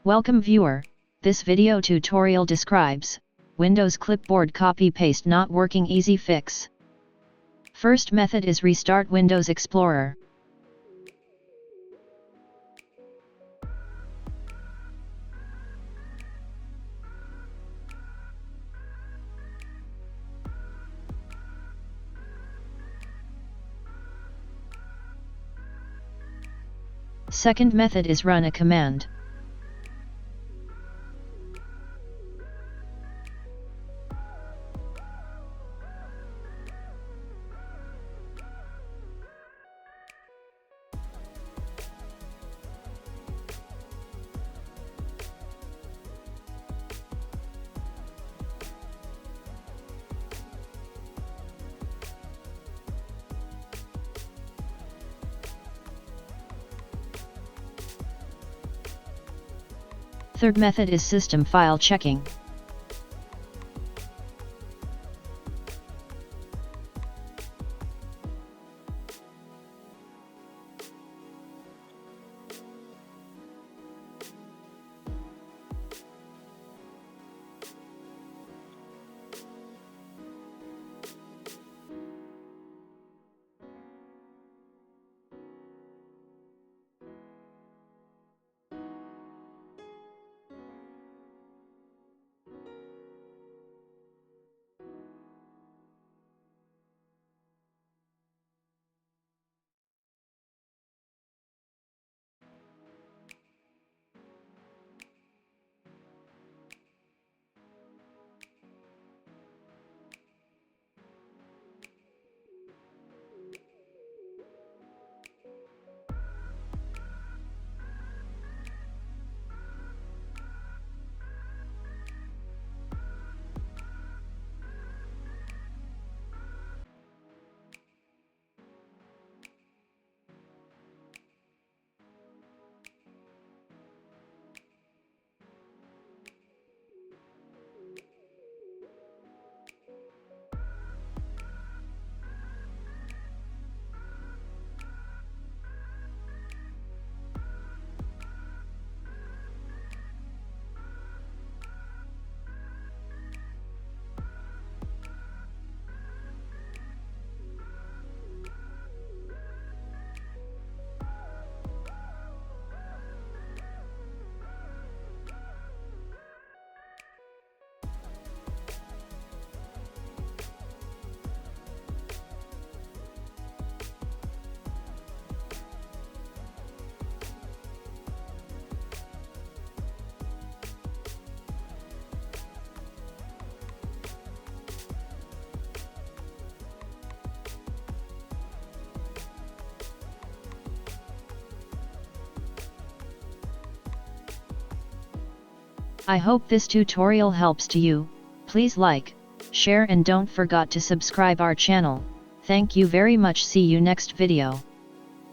Welcome viewer, this video tutorial describes Windows Clipboard copy-paste not working easy fix. First method is restart Windows Explorer. Second method is run a command. Third method is system file checking. I hope this tutorial helps to you. Please like, share and don't forget to subscribe our channel. Thank you very much. See you next video.